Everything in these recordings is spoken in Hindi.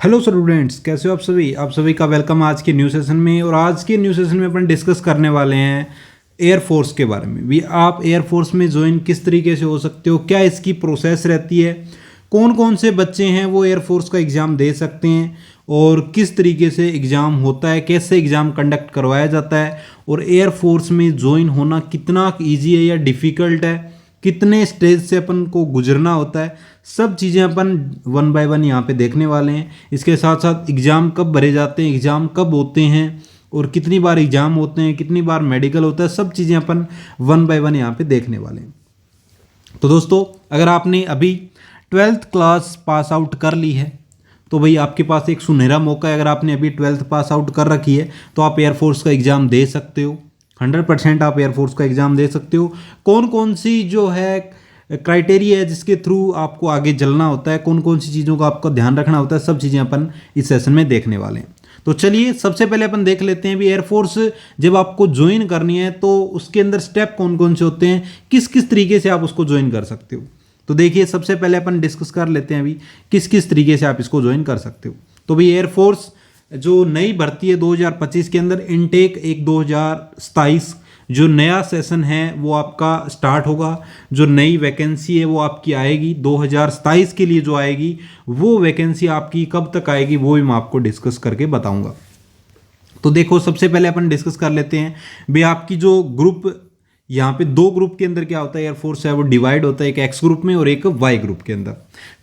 हेलो स्टूडेंट्स, कैसे हो आप सभी का वेलकम आज के न्यू सेशन में। और आज के न्यू सेशन में अपन डिस्कस करने वाले हैं एयरफोर्स के बारे में। भी आप एयरफोर्स में ज्वाइन किस तरीके से हो सकते हो, क्या इसकी प्रोसेस रहती है, कौन कौन से बच्चे हैं वो एयरफोर्स का एग्ज़ाम दे सकते हैं, और किस तरीके से एग्ज़ाम होता है, कैसे एग्ज़ाम कंडक्ट करवाया जाता है, और एयरफोर्स में ज्वाइन होना कितना ईजी है या डिफ़िकल्ट है, कितने स्टेज से अपन को गुजरना होता है, सब चीज़ें अपन वन बाय वन यहाँ पे देखने वाले हैं। इसके साथ साथ एग्ज़ाम कब भरे जाते हैं, एग्ज़ाम कब होते हैं, और कितनी बार एग्ज़ाम होते हैं, कितनी बार मेडिकल होता है, सब चीज़ें अपन वन बाय वन यहाँ पे देखने वाले हैं। तो दोस्तों, अगर आपने अभी 12th क्लास पास आउट कर ली है तो भाई आपके पास एक सुनहरा मौका है। अगर आपने अभी 12th पास आउट कर रखी है तो आप एयरफोर्स का एग्ज़ाम दे सकते हो। 100% आप एयरफोर्स का एग्ज़ाम दे सकते हो। कौन कौन सी जो है क्राइटेरिया है जिसके थ्रू आपको आगे चलना होता है, कौन कौन सी चीज़ों का आपको ध्यान रखना होता है, सब चीज़ें अपन इस सेशन में देखने वाले हैं। तो चलिए सबसे पहले अपन देख लेते हैं भी एयरफोर्स जब आपको ज्वाइन करनी है तो उसके अंदर स्टेप कौन कौन से होते हैं, किस किस तरीके से आप उसको ज्वाइन कर सकते हो। तो देखिए सबसे पहले अपन डिस्कस कर लेते हैं अभी किस किस तरीके से आप इसको ज्वाइन कर सकते हो। तो भाई एयरफोर्स जो नई भर्ती है 2025 के अंदर इनटेक एक 2027 जो नया सेशन है वो आपका स्टार्ट होगा। जो नई वैकेंसी है वो आपकी आएगी 2027 के लिए जो आएगी, वो वैकेंसी आपकी कब तक आएगी वो भी मैं आपको डिस्कस करके बताऊंगा। तो देखो सबसे पहले अपन डिस्कस कर लेते हैं भाई आपकी जो ग्रुप, यहाँ पे दो ग्रुप के अंदर क्या होता है, एयरफोर्स है वो डिवाइड होता है एक एक्स ग्रुप में और एक वाई ग्रुप के अंदर।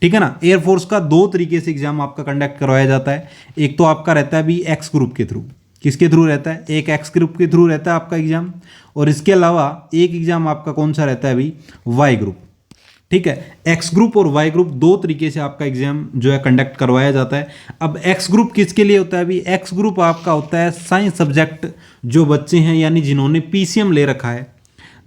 ठीक है ना। एयरफोर्स का दो तरीके से एग्जाम आपका कंडक्ट करवाया जाता है। एक तो आपका रहता है अभी एक्स ग्रुप के थ्रू। किसके थ्रू रहता है? एक एक्स ग्रुप के थ्रू रहता है आपका एग्जाम। और इसके अलावा एक एग्जाम आपका कौन सा रहता है अभी? Y group. ठीक है। एक्स ग्रुप और वाई ग्रुप दो तरीके से आपका एग्जाम जो है कंडक्ट करवाया जाता है। अब एक्स ग्रुप किसके लिए होता है? अभी एक्स ग्रुप आपका होता है साइंस सब्जेक्ट जो बच्चे हैं, यानी जिन्होंने पीसीएम ले रखा है,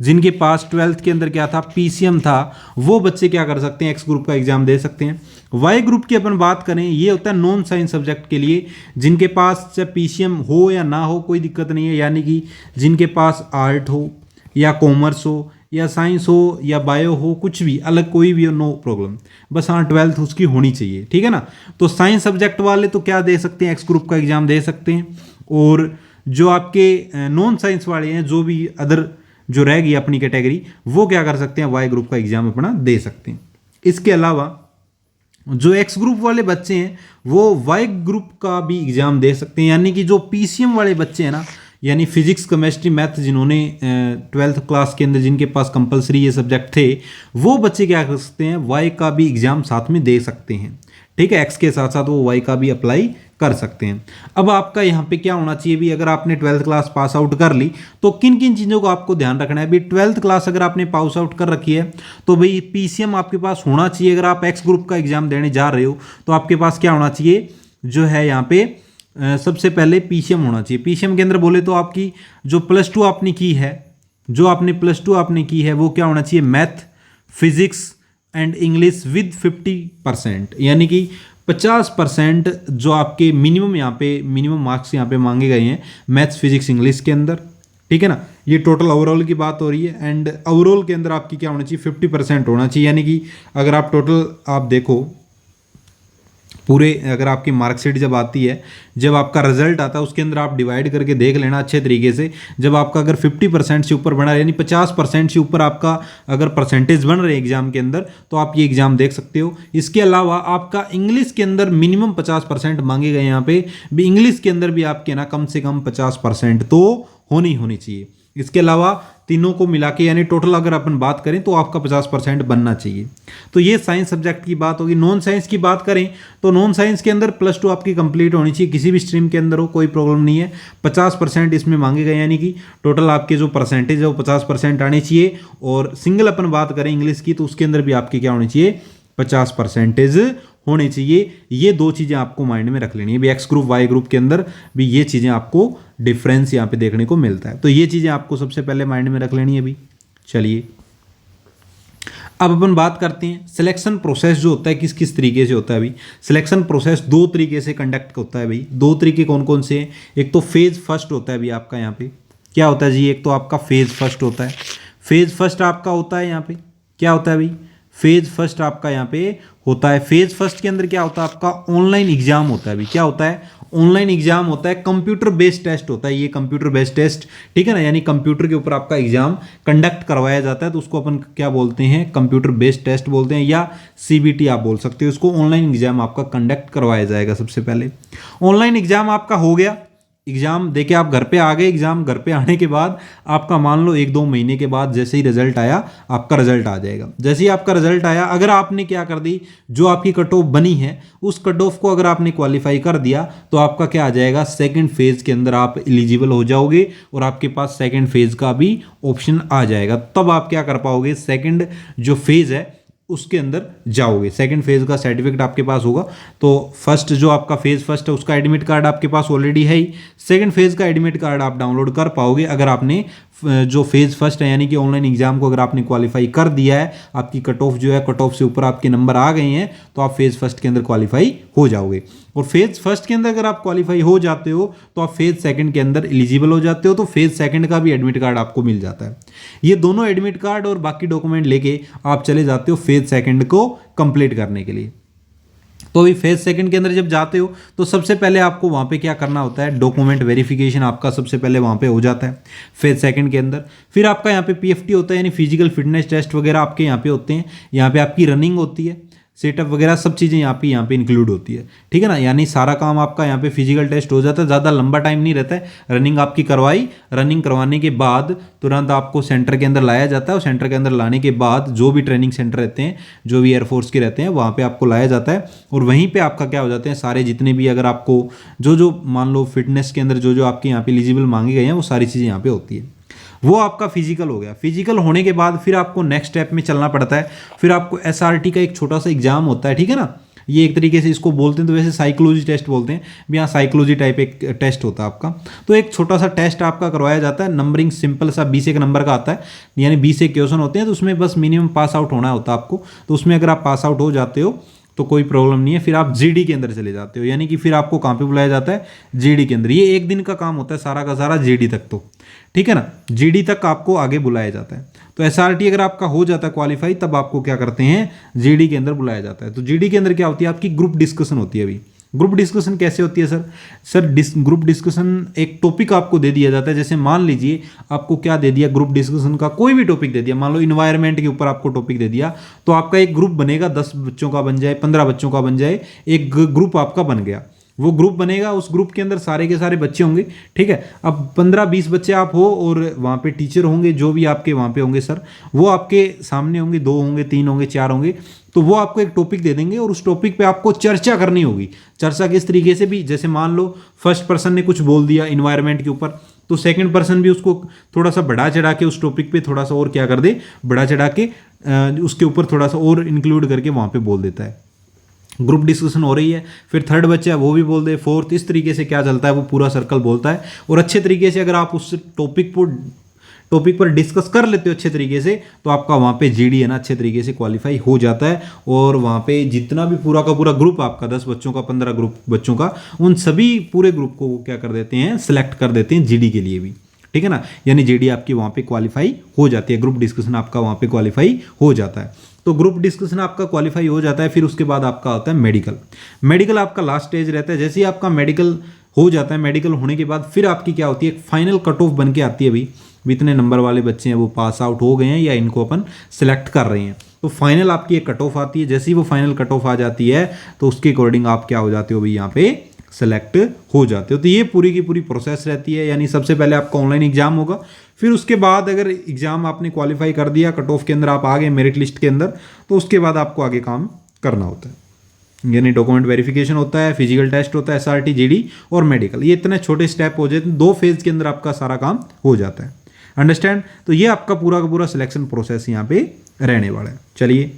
जिनके पास 12th के अंदर क्या था, पीसीएम था, वो बच्चे क्या कर सकते हैं, एक्स ग्रुप का एग्जाम दे सकते हैं। वाई ग्रुप की अपन बात करें, ये होता है नॉन साइंस सब्जेक्ट के लिए, जिनके पास चाहे पीसीएम हो या ना हो कोई दिक्कत नहीं है, यानी कि जिनके पास आर्ट हो या कॉमर्स हो या साइंस हो या बायो हो, कुछ भी अलग कोई भी हो, नो प्रॉब्लम, बस हाँ 12th उसकी होनी चाहिए। ठीक है ना। तो साइंस सब्जेक्ट वाले तो क्या दे सकते हैं, एक्स ग्रुप का एग्जाम दे सकते हैं। और जो आपके नॉन साइंस वाले हैं, जो भी अदर जो रहेगी अपनी कैटेगरी, वो क्या कर सकते हैं, वाई ग्रुप का एग्जाम अपना दे सकते हैं। इसके अलावा जो एक्स ग्रुप वाले बच्चे हैं वो वाई ग्रुप का भी एग्जाम दे सकते हैं, यानी कि जो पीसीएम वाले बच्चे हैं ना, यानी फिजिक्स केमिस्ट्री मैथ जिन्होंने 12th क्लास के अंदर जिनके पास कंपलसरी ये सब्जेक्ट थे, वो बच्चे क्या कर सकते हैं, वाई का भी एग्जाम साथ में दे सकते हैं। ठीक है। एक्स के साथ साथ वो वाई का भी अप्लाई कर सकते हैं। अब आपका यहाँ पे क्या होना चाहिए भी, अगर आपने 12th क्लास पास आउट कर ली तो किन किन चीज़ों को आपको ध्यान रखना है भी। 12th क्लास अगर आपने पास आउट कर रखी है तो भाई पीसीएम आपके पास होना चाहिए। अगर आप एक्स ग्रुप का एग्जाम देने जा रहे हो तो आपके पास क्या होना चाहिए, जो है यहाँ पे सबसे पहले पीसीएम होना चाहिए। पीसीएम के अंदर बोले तो आपकी जो +2 आपने की है, जो आपने +2 आपने की है वो क्या होना चाहिए, math, physics and English with 50%, यानी कि 50% जो आपके मिनिमम यहाँ पे मिनिमम मार्क्स यहाँ पे मांगे गए हैं मैथ्स, फिजिक्स, इंग्लिश के अंदर। ठीक है ना। ये टोटल ओवरऑल की बात हो रही है। एंड ओवरऑल के अंदर आपकी क्या होना चाहिए, 50% होना चाहिए। यानी कि अगर आप टोटल आप देखो पूरे, अगर आपकी मार्कशीट जब आती है, जब आपका रिजल्ट आता है, उसके अंदर आप डिवाइड करके देख लेना अच्छे तरीके से। जब आपका अगर 50% से ऊपर बना, यानी 50% से ऊपर आपका अगर परसेंटेज बन रहे एग्जाम के अंदर, तो आप ये एग्जाम देख सकते हो। इसके अलावा आपका इंग्लिश के अंदर मिनिमम 50% मांगे गए यहाँ पे भी। इंग्लिश के अंदर भी आपके ना कम से कम 50% तो होनी चाहिए। इसके अलावा तीनों को मिला के यानी टोटल अगर अपन बात करें तो आपका 50% बनना चाहिए। तो ये साइंस सब्जेक्ट की बात होगी। नॉन साइंस की बात करें तो नॉन साइंस के अंदर +2 आपकी कंप्लीट होनी चाहिए, किसी भी स्ट्रीम के अंदर हो कोई प्रॉब्लम नहीं है। 50% इसमें मांगे गए, यानी कि टोटल आपके जो परसेंटेज है वो 50% आने चाहिए। और सिंगल अपन बात करें इंग्लिश की तो उसके अंदर भी आपकी क्या होनी चाहिए, 50% होने चाहिए। ये दो चीज़ें आपको माइंड में रख लेनी है भी। एक्स ग्रुप वाई ग्रुप के अंदर भी ये चीज़ें आपको डिफरेंस यहाँ पे देखने को मिलता है। तो ये चीज़ें आपको सबसे पहले माइंड में रख लेनी है अभी। चलिए अब अपन बात करते हैं सिलेक्शन प्रोसेस जो होता है किस किस तरीके से होता है। अभी सिलेक्शन प्रोसेस दो तरीके से कंडक्ट होता है भाई। दो तरीके कौन कौन से हैं? एक तो फेज़ फर्स्ट होता है अभी आपका यहाँ पे क्या होता है जी, एक तो आपका फेज़ फर्स्ट होता है। फेज़ फर्स्ट आपका होता है यहाँ पे क्या होता है भाई, फेज़ फर्स्ट आपका यहाँ पे होता है। फेज फर्स्ट के अंदर क्या होता है आपका ऑनलाइन एग्जाम होता है। अभी क्या होता है, ऑनलाइन एग्जाम होता है, कंप्यूटर बेस्ड टेस्ट होता है, ये कंप्यूटर बेस्ड टेस्ट, ठीक है ना, यानी कंप्यूटर के ऊपर आपका एग्जाम कंडक्ट करवाया जाता है, तो उसको अपन क्या बोलते हैं, कंप्यूटर बेस्ड टेस्ट बोलते हैं, या सीबीटी आप बोल सकते हो इसको। ऑनलाइन एग्जाम आपका कंडक्ट करवाया जाएगा। सबसे पहले ऑनलाइन एग्जाम आपका हो गया, एग्जाम देके आप घर पे आ गए। एग्जाम घर पे आने के बाद आपका मान लो 1-2 महीने के बाद जैसे ही रिजल्ट आया, आपका रिजल्ट आ जाएगा। जैसे ही आपका रिजल्ट आया, अगर आपने क्या कर दी, जो आपकी कट ऑफ बनी है उस कट ऑफ को अगर आपने क्वालिफाई कर दिया, तो आपका क्या आ जाएगा, सेकंड फेज के अंदर आप एलिजिबल हो जाओगे और आपके पास सेकंड फेज का भी ऑप्शन आ जाएगा। तब आप क्या कर पाओगे, सेकंड जो फेज है उसके अंदर जाओगे। सेकंड फेज का सर्टिफिकेट आपके पास होगा। तो फर्स्ट जो आपका फेज फर्स्ट है उसका एडमिट कार्ड आपके पास ऑलरेडी है ही, सेकंड फेज का एडमिट कार्ड आप डाउनलोड कर पाओगे अगर आपने जो फेज फर्स्ट है यानी कि ऑनलाइन एग्जाम को अगर आपने क्वालिफाई कर दिया है, आपकी कट ऑफ जो है, कट ऑफ से ऊपर आपके नंबर आ गए हैं, तो आप फेज फर्स्ट के अंदर क्वालिफाई हो जाओगे। और फेज फर्स्ट के अंदर अगर आप क्वालिफाई हो जाते हो तो आप फेज सेकंड के अंदर एलिजिबल हो जाते हो, तो फेज सेकंड का भी एडमिट कार्ड आपको मिल जाता है। ये दोनों एडमिट कार्ड और बाकी डॉक्यूमेंट लेके आप चले जाते हो फेज सेकंड को कंप्लीट करने के लिए। तो अभी फेज सेकंड के अंदर जब जाते हो तो सबसे पहले आपको वहाँ पे क्या करना होता है, डॉक्यूमेंट वेरिफिकेशन आपका सबसे पहले वहाँ पे हो जाता है फेज सेकंड के अंदर। फिर आपका यहाँ पे पीएफटी होता है, यानी फिजिकल फिटनेस टेस्ट वगैरह आपके यहाँ पे होते हैं। यहाँ पे आपकी रनिंग होती है, सेटअप वगैरह सब चीज़ें यहाँ पे इंक्लूड होती है, ठीक है ना। यानी सारा काम आपका यहाँ पे फिजिकल टेस्ट हो जाता है, ज़्यादा लंबा टाइम नहीं रहता है। रनिंग आपकी करवाई, रनिंग करवाने के बाद तुरंत आपको सेंटर के अंदर लाया जाता है, और सेंटर के अंदर लाने के बाद जो भी ट्रेनिंग सेंटर रहते हैं, जो भी एयरफोर्स के रहते हैं, वहाँ पे आपको लाया जाता है। और वहीं पे आपका क्या हो जाते हैं, सारे जितने भी अगर आपको जो मान लो फिटनेस के अंदर जो आपके यहाँ पे एलिजिबल मांगे गए हैं, वो सारी चीज़ें यहाँ पे होती है। वो आपका फिजिकल हो गया। फिजिकल होने के बाद फिर आपको नेक्स्ट स्टेप में चलना पड़ता है। फिर आपको एसआरटी का एक छोटा सा एग्जाम होता है, ठीक है ना। ये एक तरीके से इसको बोलते हैं, तो वैसे साइकोलॉजी टेस्ट बोलते हैं, यहाँ साइकोलॉजी टाइप एक टेस्ट होता है आपका। तो एक छोटा सा टेस्ट आपका करवाया जाता है, नंबरिंग सिंपल सा 20 एक नंबर का आता है, यानी 20 एक क्वेश्चन होते हैं, तो उसमें बस मिनिमम पास आउट होना होता है आपको। तो उसमें अगर आप पास आउट हो जाते हो तो कोई प्रॉब्लम नहीं है। फिर आप जीडी के अंदर चले जाते हो, यानी कि फिर आपको कहाँ पे बुलाया जाता है, जीडी के अंदर। ये एक दिन का काम होता है सारा का सारा, जीडी तक, तो ठीक है ना, जीडी तक आपको आगे बुलाया जाता है। तो एसआरटी अगर आपका हो जाता है क्वालिफाई, तब आपको क्या करते हैं, जीडी के अंदर बुलाया जाता है। तो जीडी के अंदर क्या होती है, आपकी ग्रुप डिस्कशन होती है। अभी ग्रुप डिस्कशन कैसे होती है सर ग्रुप डिस्कशन एक टॉपिक आपको दे दिया जाता है। जैसे मान लीजिए आपको क्या दे दिया, ग्रुप डिस्कशन का कोई भी टॉपिक दे दिया, मान लो इन्वायरमेंट के ऊपर आपको टॉपिक दे दिया, तो आपका एक ग्रुप बनेगा, 10 बच्चों का बन जाए, 15 बच्चों का बन जाए, एक ग्रुप आपका बन गया। वो ग्रुप बनेगा, उस ग्रुप के अंदर सारे के सारे बच्चे होंगे, ठीक है। अब 15-20 बच्चे आप हो, और वहाँ पे टीचर होंगे, जो भी आपके वहाँ पे होंगे सर, वो आपके सामने होंगे, 2 होंगे, 3 होंगे, 4 होंगे। तो वो आपको एक टॉपिक दे देंगे, और उस टॉपिक पे आपको चर्चा करनी होगी। चर्चा किस तरीके से भी, जैसे मान लो फर्स्ट पर्सन ने कुछ बोल दिया इन्वायरमेंट के ऊपर, तो सेकंड पर्सन भी उसको थोड़ा सा बढ़ा चढ़ा के उस टॉपिक पे थोड़ा सा और क्या कर दे, बढ़ा चढ़ा के उसके ऊपर थोड़ा सा और इंक्लूड करके वहाँ पे बोल देता है। ग्रुप डिस्कशन हो रही है, फिर थर्ड बच्चा वो भी बोल दे, फोर्थ, इस तरीके से क्या चलता है, वो पूरा सर्कल बोलता है। और अच्छे तरीके से अगर आप उस टॉपिक पर डिस्कस कर लेते हो अच्छे तरीके से, तो आपका वहाँ पे जीडी है ना अच्छे तरीके से क्वालिफाई हो जाता है। और वहाँ पे जितना भी पूरा का पूरा ग्रुप आपका 10 बच्चों का, 15 ग्रुप बच्चों का, उन सभी पूरे ग्रुप को क्या कर देते हैं, सिलेक्ट कर देते हैं जीडी के लिए भी, ठीक है ना। यानी जीडी आपकी वहाँ पे क्वालिफाई हो जाती है, ग्रुप डिस्कशन आपका वहाँ पे क्वालिफाई हो जाता है। तो ग्रुप डिस्कशन आपका क्वालिफाई हो जाता है। फिर उसके बाद आपका होता है मेडिकल। मेडिकल आपका लास्ट स्टेज रहता है। जैसे ही आपका मेडिकल हो जाता है, मेडिकल होने के बाद फिर आपकी क्या होती है, फाइनल कट ऑफ बन के आती है। अभी इतने नंबर वाले बच्चे हैं वो पास आउट हो गए हैं या इनको अपन सेलेक्ट कर रहे हैं, तो फाइनल आपकी एक कट ऑफ आती है। जैसे ही वो फाइनल कट ऑफ आ जाती है, तो उसके अकॉर्डिंग आप क्या हो जाते हो भाई, यहाँ पे सेलेक्ट हो जाते हो। तो ये पूरी की पूरी प्रोसेस रहती है। यानी सबसे पहले आपका ऑनलाइन एग्जाम होगा, फिर उसके बाद अगर एग्जाम आपने क्वालिफाई कर दिया, कट ऑफ के अंदर आप आ गए, मेरिट लिस्ट के अंदर, तो उसके बाद आपको आगे काम करना होता है। यानी डॉक्यूमेंट वेरिफिकेशन होता है, फिजिकल टेस्ट होता है, एसआरटी, जीडी और मेडिकल। ये इतने छोटे स्टेप हो जाते हैं, 2 फेज के अंदर आपका सारा काम हो जाता है। अंडरस्टैंड। तो ये आपका पूरा का पूरा सिलेक्शन प्रोसेस यहाँ पे रहने वाला है। चलिए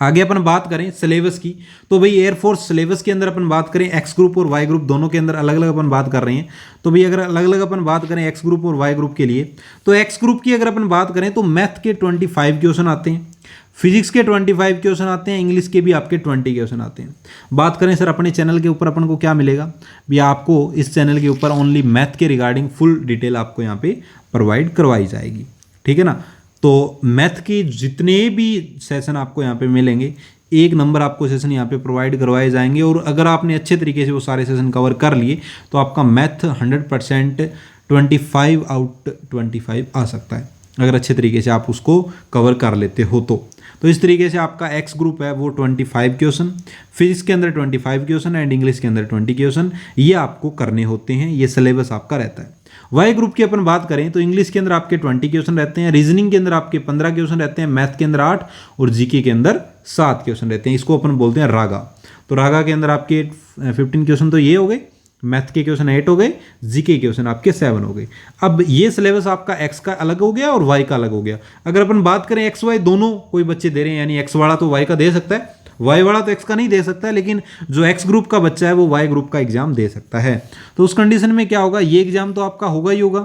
आगे अपन बात करें सिलेबस की, तो भाई एयरफोर्स सिलेबस के अंदर अपन बात करें, एक्स ग्रुप और वाई ग्रुप दोनों के अंदर अलग अलग अपन बात कर रहे हैं। तो भाई अगर अलग अलग अपन बात करें एक्स ग्रुप और वाई ग्रुप के लिए, तो एक्स ग्रुप की अगर अपन बात करें तो मैथ के 25 क्वेश्चन आते हैं, फिजिक्स के 25 क्वेश्चन आते हैं, इंग्लिश के भी आपके 20 क्वेश्चन आते हैं। बात करें सर अपने चैनल के ऊपर अपन को क्या मिलेगा, भी आपको इस चैनल के ऊपर ओनली मैथ के रिगार्डिंग फुल डिटेल आपको यहाँ पे प्रोवाइड करवाई जाएगी, ठीक है ना। तो मैथ के जितने भी सेशन आपको यहाँ पे मिलेंगे, 1 नंबर आपको सेशन यहाँ पे प्रोवाइड करवाए जाएंगे। और अगर आपने अच्छे तरीके से वो सारे सेशन कवर कर लिए तो आपका मैथ 100% 25/25 आ सकता है, अगर अच्छे तरीके से आप उसको कवर कर लेते हो तो इस तरीके से आपका एक्स ग्रुप है वो 25 क्वेश्चन, फिजिक्स के अंदर 25 क्वेश्चन एंड इंग्लिश के अंदर 20 क्वेश्चन ये आपको करने होते हैं, ये सिलेबस आपका रहता है। वाई ग्रुप की अपन बात करें तो इंग्लिश के अंदर आपके 20 क्वेश्चन रहते हैं, रीजनिंग के अंदर आपके 15 क्वेश्चन रहते हैं, मैथ के अंदर 8 और जीके के अंदर 7 क्वेश्चन रहते हैं। इसको अपन बोलते हैं रागा। तो रागा के अंदर आपके 15 क्वेश्चन तो ये हो गए, मैथ के क्वेश्चन 8 हो गए, जीके क्वेश्चन आपके 7 हो गए। अब ये सिलेबस आपका एक्स का अलग हो गया और वाई का अलग हो गया। अगर अपन बात करें एक्स वाई दोनों कोई बच्चे दे रहे हैं, यानी एक्स वाला तो वाई का दे सकता है, वाई वाला तो एक्स का नहीं दे सकता है, लेकिन जो एक्स ग्रुप का बच्चा है वो वाई ग्रुप का एग्जाम दे सकता है। तो उस कंडीशन में क्या होगा, ये एग्जाम तो आपका होगा ही होगा,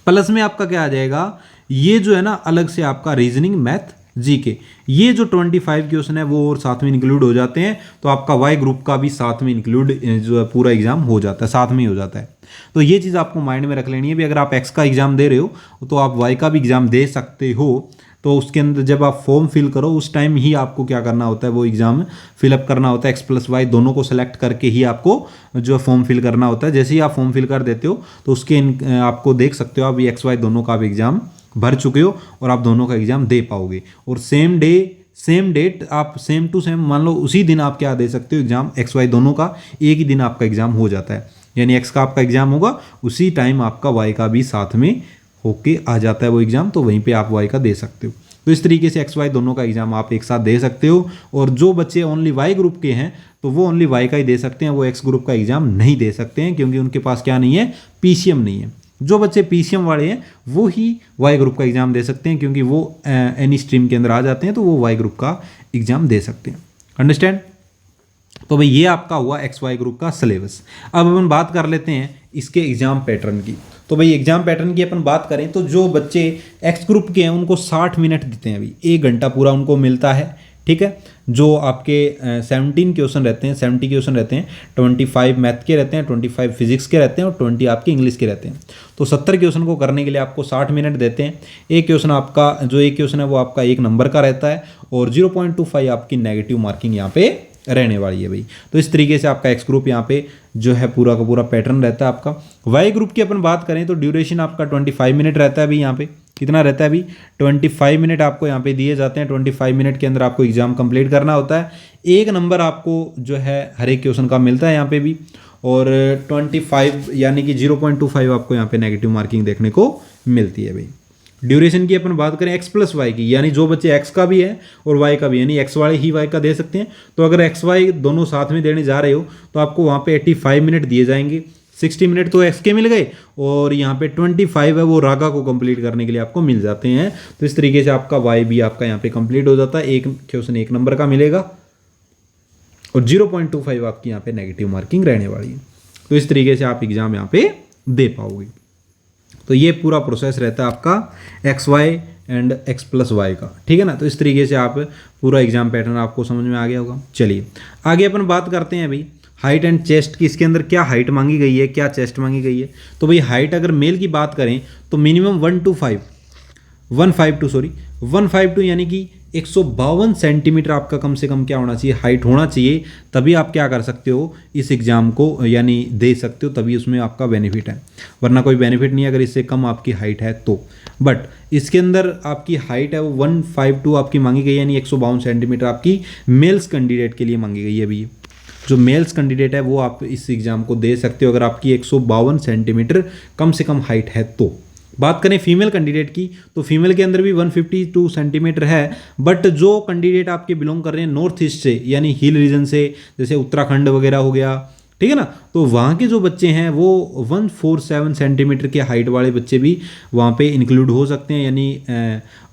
प्लस में आपका क्या आ जाएगा, ये जो है ना अलग से आपका रीजनिंग, मैथ, जीके, ये जो 25 क्वेश्चन है वो और साथ में इंक्लूड हो जाते हैं। तो आपका वाई ग्रुप का भी साथ में इंक्लूड जो है पूरा एग्जाम हो जाता है, साथ में ही हो जाता है। तो ये चीज़ आपको माइंड में रख लेनी है भी, अगर आप एक्स का एग्जाम दे रहे हो तो आप वाई का भी एग्जाम दे सकते हो। तो उसके अंदर जब आप फॉर्म फिल करो उस टाइम ही आपको क्या करना होता है, वो एग्जाम फिलअप करना होता है, X+Y दोनों को सेलेक्ट करके ही आपको जो फॉर्म फिल करना होता है। जैसे ही आप फॉर्म फिल कर देते हो तो उसके आपको देख सकते हो आप ये XY दोनों का आप एग्जाम भर चुके हो और आप दोनों का एग्जाम दे पाओगे। और सेम डेट आप सेम टू सेम मान लो उसी दिन आप क्या दे सकते हो एग्जाम, XY दोनों का एक ही दिन आपका एग्जाम हो जाता है, यानी एक्स का आपका एग्जाम होगा उसी टाइम आपका वाई का भी साथ में होके आ जाता है वो एग्जाम, तो वहीं पे आप वाई का दे सकते हो। तो इस तरीके से XY दोनों का एग्जाम आप एक साथ दे सकते हो। और जो बच्चे ओनली वाई ग्रुप के हैं तो वो ओनली वाई का ही दे सकते हैं, वो एक्स ग्रुप का एग्जाम नहीं दे सकते हैं, क्योंकि उनके पास क्या नहीं है, पीसीएम नहीं है। जो बच्चे पीसीएम वाले हैं वो ही वाई ग्रुप का एग्जाम दे सकते हैं, क्योंकि वो एनी स्ट्रीम के अंदर आ जाते हैं, तो वो वाई ग्रुप का एग्जाम दे सकते हैं। अंडरस्टैंड? तो भाई ये आपका हुआ XY ग्रुप का सिलेबस। अब अपन बात कर लेते हैं इसके एग्जाम पैटर्न की। तो भाई एग्जाम पैटर्न की अपन बात करें तो जो बच्चे एक्स ग्रुप के हैं उनको 60 मिनट देते हैं, अभी 1 घंटा पूरा उनको मिलता है, ठीक है। जो आपके 17 क्वेश्चन रहते हैं, 70 क्वेश्चन रहते हैं, 25 मैथ के रहते हैं, 25 फिजिक्स के रहते हैं और 20 आपके इंग्लिश के रहते हैं। तो 70 क्वेश्चन को करने के लिए आपको 60 मिनट देते हैं। एक क्वेश्चन आपका जो एक क्वेश्चन है वो आपका 1 नंबर का रहता है और 0.25 आपकी नेगेटिव मार्किंग यहाँ पे रहने वाली है भाई। तो इस तरीके से आपका एक्स ग्रुप यहाँ पे जो है पूरा का पूरा पैटर्न रहता है आपका। वाई ग्रुप की अपन बात करें तो ड्यूरेशन आपका 25 मिनट रहता है अभी, यहाँ पे कितना रहता है अभी, 25 मिनट आपको यहाँ पे दिए जाते हैं। 25 मिनट के अंदर आपको एग्जाम कंप्लीट करना होता है। 1 नंबर आपको जो है हर एक क्वेश्चन का मिलता है यहाँ पे भी, और 25 यानी कि 0.25 आपको यहाँ पे नेगेटिव मार्किंग देखने को मिलती है भाई। ड्यूरेशन की अपन बात करें X+Y की, यानी जो बच्चे X का भी है और Y का भी, यानी X वाले ही Y का दे सकते हैं। तो अगर XY दोनों साथ में देने जा रहे हो तो आपको वहाँ पे 85 मिनट दिए जाएंगे। 60 मिनट तो X के मिल गए और यहाँ पे 25 है वो रागा को कंप्लीट करने के लिए आपको मिल जाते हैं। तो इस तरीके से आपका Y भी आपका यहाँ पे कंप्लीट हो जाता है। एक क्वेश्चन 1 नंबर का मिलेगा और 0.25 आपकी यहाँ पे नेगेटिव मार्किंग रहने वाली है। तो इस तरीके से आप एग्जाम यहाँ पे दे पाओगे। तो ये पूरा प्रोसेस रहता है आपका XY एंड X+Y का, ठीक है ना। तो इस तरीके से आप पूरा एग्जाम पैटर्न आपको समझ में आ गया होगा। चलिए आगे अपन बात करते हैं अभी हाइट एंड चेस्ट की। इसके अंदर क्या हाइट मांगी गई है, क्या चेस्ट मांगी गई है। तो भाई हाइट अगर मेल की बात करें तो मिनिमम 152 यानी कि 152 सेंटीमीटर आपका कम से कम क्या होना चाहिए, हाइट होना चाहिए। तभी आप क्या कर सकते हो इस एग्ज़ाम को, यानी दे सकते हो, तभी उसमें आपका बेनिफिट है, वरना कोई बेनिफिट नहीं है अगर इससे कम आपकी हाइट है तो। बट इसके अंदर आपकी हाइट है वो 152 आपकी मांगी गई है, यानी 152 सेंटीमीटर आपकी मेल्स कैंडिडेट के लिए मांगी गई है। अभी जो मेल्स कैंडिडेट है वो आप इस एग्ज़ाम को दे सकते हो अगर आपकी 152 सेंटीमीटर कम से कम हाइट है तो। बात करें फीमेल कैंडिडेट की तो फीमेल के अंदर भी 152 सेंटीमीटर है। बट जो कैंडिडेट आपके बिलोंग कर रहे हैं नॉर्थ ईस्ट से, यानी हिल रीजन से, जैसे उत्तराखंड वगैरह हो गया, ठीक है ना, तो वहाँ के जो बच्चे हैं वो 147 सेंटीमीटर के हाइट वाले बच्चे भी वहाँ पे इंक्लूड हो सकते हैं। यानी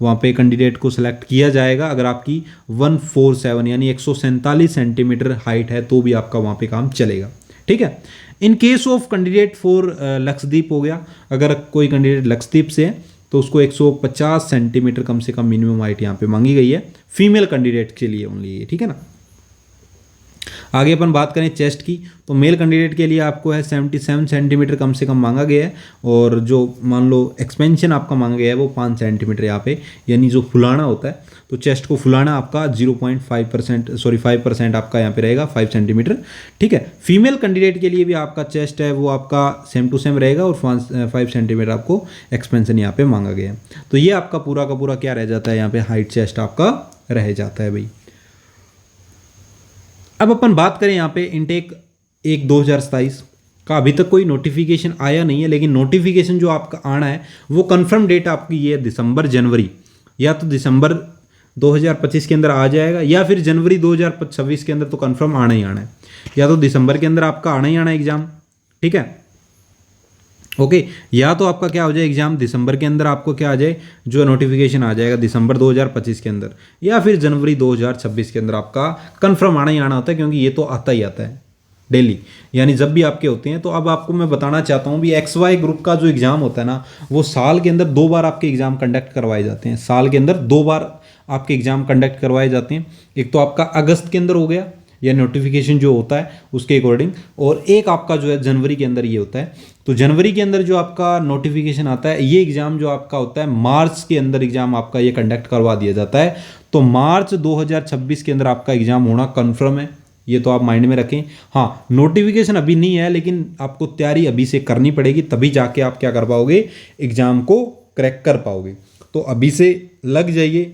वहाँ पे कैंडिडेट को सिलेक्ट किया जाएगा अगर आपकी 147 यानी 147 सेंटीमीटर हाइट है तो भी आपका वहाँ पे काम चलेगा, ठीक है। In case of candidate for Lakshadweep हो गया, अगर कोई कैंडिडेट लक्षद्वीप से है तो उसको 150 सेंटीमीटर कम से कम मिनिमम हाइट यहाँ पे मांगी गई है फीमेल कैंडिडेट के लिए ओनली ये, ठीक है ना। आगे अपन बात करें चेस्ट की, तो मेल कैंडिडेट के लिए आपको है 77 सेंटीमीटर कम से कम मांगा गया है, और जो मान लो एक्सपेंशन आपका मांगा गया है वो 5 सेंटीमीटर यहाँ पे, यानी जो फुलाना होता है, तो चेस्ट को फुलाना आपका 0.5% 5% आपका यहाँ पे रहेगा 5 सेंटीमीटर। ठीक है, फीमेल कैंडिडेट के लिए भी आपका चेस्ट है वो आपका सेम टू सेम रहेगा, और 5 सेंटीमीटर आपको एक्सपेंशन यहाँ पे मांगा गया है। तो ये आपका पूरा का पूरा क्या रह जाता है, यहाँ पे हाइट चेस्ट आपका रह जाता है भाई। अब अपन बात करें यहाँ पे इनटेक 1/2027 का, अभी तक कोई नोटिफिकेशन आया नहीं है, लेकिन नोटिफिकेशन जो आपका आना है वो कंफर्म डेट आपकी ये दिसंबर जनवरी, या तो दिसंबर 2025 के अंदर आ जाएगा, या फिर जनवरी 2026 के अंदर तो कंफर्म आना ही आना है, या तो दिसंबर के अंदर आपका आना ही आना एग्जाम। ठीक है, ओके, या तो आपका क्या हो जाए एग्जाम दिसंबर के अंदर आपको क्या आ जाए, जो नोटिफिकेशन आ जाएगा दिसंबर 2025 के अंदर, या फिर जनवरी 2026 के अंदर आपका कंफर्म आना ही आना होता है, क्योंकि ये तो आता ही आता है डेली, यानी जब भी आपके होते हैं। तो अब आपको मैं बताना चाहता हूँ भी XY ग्रुप का जो एग्ज़ाम होता है ना, वो साल के अंदर 2 बार आपके एग्ज़ाम कंडक्ट करवाए जाते हैं, साल के अंदर 2 बार आपके एग्ज़ाम कंडक्ट करवाए जाते हैं। एक तो आपका अगस्त के अंदर हो गया, या नोटिफिकेशन जो होता है उसके अकॉर्डिंग, और एक आपका जो है जनवरी के अंदर ये होता है। तो जनवरी के अंदर जो आपका नोटिफिकेशन आता है, ये एग्ज़ाम जो आपका होता है मार्च के अंदर एग्ज़ाम आपका ये कंडक्ट करवा दिया जाता है। तो मार्च 2026 के अंदर आपका एग्ज़ाम होना कन्फर्म है, ये तो आप माइंड में रखें। हाँ, नोटिफिकेशन अभी नहीं है, लेकिन आपको तैयारी अभी से करनी पड़ेगी, तभी जाके आप क्या कर पाओगे, एग्ज़ाम को क्रैक कर पाओगे। तो अभी से लग जाइए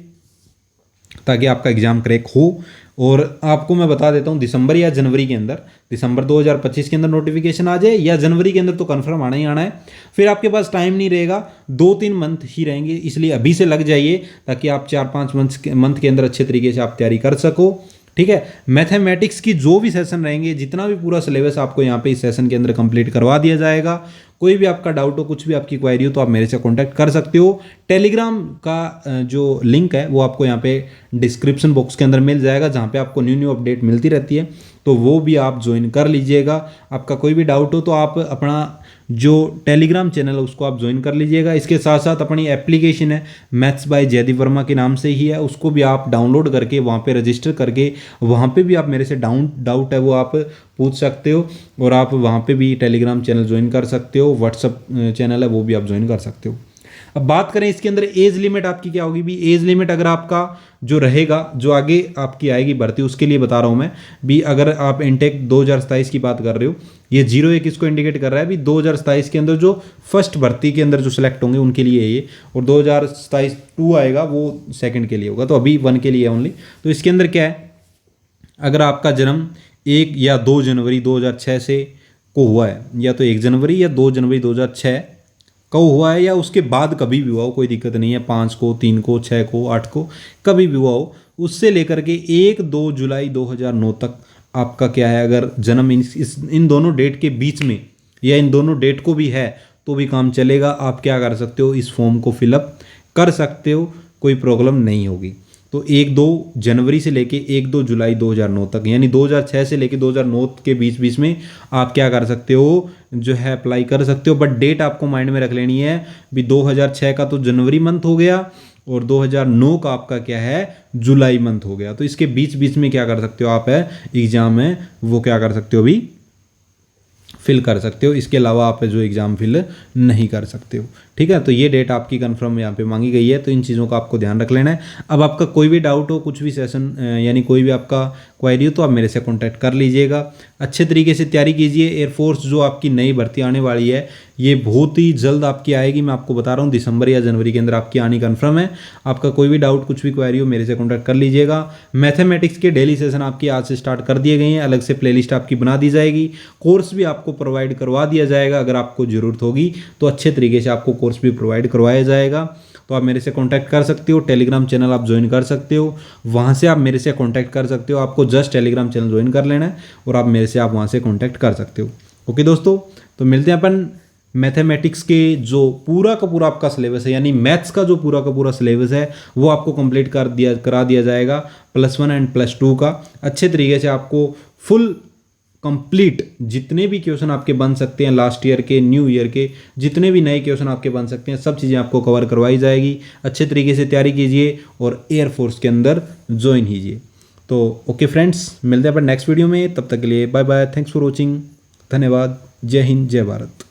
ताकि आपका एग्ज़ाम क्रैक हो। और आपको मैं बता देता हूँ दिसंबर या जनवरी के अंदर, दिसंबर 2025 के अंदर नोटिफिकेशन आ जाए, या जनवरी के अंदर तो कंफर्म आना ही आना है। फिर आपके पास टाइम नहीं रहेगा, 2-3 मंथ ही रहेंगे, इसलिए अभी से लग जाइए ताकि आप 4-5 मंथ के अंदर अच्छे तरीके से आप तैयारी कर सको। ठीक है, मैथमेटिक्स की जो भी सेशन रहेंगे, जितना भी पूरा सिलेबस आपको यहाँ पे इस सेशन के अंदर कंप्लीट करवा दिया जाएगा। कोई भी आपका डाउट हो, कुछ भी आपकी क्वेरी हो, तो आप मेरे से कांटेक्ट कर सकते हो। टेलीग्राम का जो लिंक है वो आपको यहाँ पे डिस्क्रिप्शन बॉक्स के अंदर मिल जाएगा, जहाँ पे आपको न्यू अपडेट मिलती रहती है, तो वो भी आप ज्वाइन कर लीजिएगा। आपका कोई भी डाउट हो तो आप अपना जो टेलीग्राम चैनल है उसको आप ज्वाइन कर लीजिएगा। इसके साथ साथ अपनी एप्लीकेशन है मैथ्स बाय जयदीप वर्मा के नाम से ही है, उसको भी आप डाउनलोड करके वहाँ पे रजिस्टर करके वहाँ पे भी आप मेरे से डाउट है वो आप पूछ सकते हो, और आप वहाँ पे भी टेलीग्राम चैनल ज्वाइन कर सकते हो। व्हाट्सअप चैनल है वो भी आप ज्वाइन कर सकते हो। अब बात करें इसके अंदर एज लिमिट आपकी क्या होगी भी। एज लिमिट अगर आपका जो रहेगा, जो आगे आपकी आएगी भर्ती, उसके लिए बता रहा हूँ मैं भी। अगर आप इनटेक 2027 की बात कर रहे हो, ये 01 इसको इंडिकेट कर रहा है भी 2027 के अंदर जो फर्स्ट भर्ती के अंदर जो सिलेक्ट होंगे उनके लिए है ये, और 2027 2 आएगा वो सेकंड के लिए होगा, तो अभी 1 के लिए ओनली। तो इसके अंदर क्या है, अगर आपका जन्म 1 या 2 जनवरी 2006 से को हुआ है, या तो 1 जनवरी या 2 जनवरी 2006 को हुआ है, या उसके बाद कभी भी हुआ हो, कोई दिक्कत नहीं है, 5 को, 3 को, 6 को, 8 को, कभी भी हुआ हो, उससे लेकर के 1-2 जुलाई 2009 तक आपका क्या है, अगर जन्म इन दोनों डेट के बीच में या इन दोनों डेट को भी है तो भी काम चलेगा। आप क्या कर सकते हो, इस फॉर्म को फिलअप कर सकते हो, कोई प्रॉब्लम नहीं होगी। तो 1-2 जनवरी से लेके 1-2 जुलाई 2009 तक, यानी 2006 से लेके 2009 के बीच में आप क्या कर सकते हो, जो है अप्लाई कर सकते हो। बट डेट आपको माइंड में रख लेनी है भी 2006 का तो जनवरी मंथ हो गया, और 2009 का आपका क्या है, जुलाई मंथ हो गया। तो इसके बीच में क्या कर सकते हो आप, है एग्जाम है वो क्या कर सकते हो भी फिल कर सकते हो। इसके अलावा आप जो एग्ज़ाम फिल नहीं कर सकते हो। ठीक है, तो ये डेट आपकी कंफर्म यहाँ पे मांगी गई है, तो इन चीज़ों का आपको ध्यान रख लेना है। अब आपका कोई भी डाउट हो, कुछ भी सेशन यानी कोई भी आपका क्वेरी हो, तो आप मेरे से कांटेक्ट कर लीजिएगा। अच्छे तरीके से तैयारी कीजिए। एयरफोर्स जो आपकी नई भर्ती आने वाली है, ये बहुत ही जल्द आपकी आएगी, मैं आपको बता रहा हूँ, दिसंबर या जनवरी के अंदर आपकी आनी कंफर्म है। आपका कोई भी डाउट, कुछ भी क्वेरी हो, मेरे से कॉन्टैक्ट कर लीजिएगा। मैथमेटिक्स के डेली सेशन आपकी आज से स्टार्ट कर दिए गए हैं, अलग से प्लेलिस्ट आपकी बना दी जाएगी। कोर्स भी आपको प्रोवाइड करवा दिया जाएगा, अगर आपको ज़रूरत होगी तो अच्छे तरीके से आपको कोर्स भी प्रोवाइड करवाया जाएगा। तो आप मेरे से कांटेक्ट कर सकते हो। टेलीग्राम चैनल आप ज्वाइन कर सकते हो, वहाँ से आप मेरे से कांटेक्ट कर सकते हो। आपको जस्ट टेलीग्राम चैनल ज्वाइन कर लेना है और आप मेरे से आप वहाँ से कांटेक्ट कर सकते हो। ओके दोस्तों, तो मिलते हैं अपन मैथमेटिक्स के जो पूरा का पूरा आपका सिलेबस है, यानी मैथ्स का जो पूरा का पूरा सिलेबस है, वो आपको कंप्लीट करा दिया जाएगा। +1 एंड +2 का अच्छे तरीके से आपको फुल कंप्लीट जितने भी क्वेश्चन आपके बन सकते हैं, लास्ट ईयर के, न्यू ईयर के, जितने भी नए क्वेश्चन आपके बन सकते हैं, सब चीज़ें आपको कवर करवाई जाएगी। अच्छे तरीके से तैयारी कीजिए और एयरफोर्स के अंदर ज्वाइन कीजिए। तो ओके फ्रेंड्स, मिलते हैं अपन नेक्स्ट वीडियो में, तब तक के लिए bye bye, thanks for watching, धन्यवाद, जय हिंद जय भारत।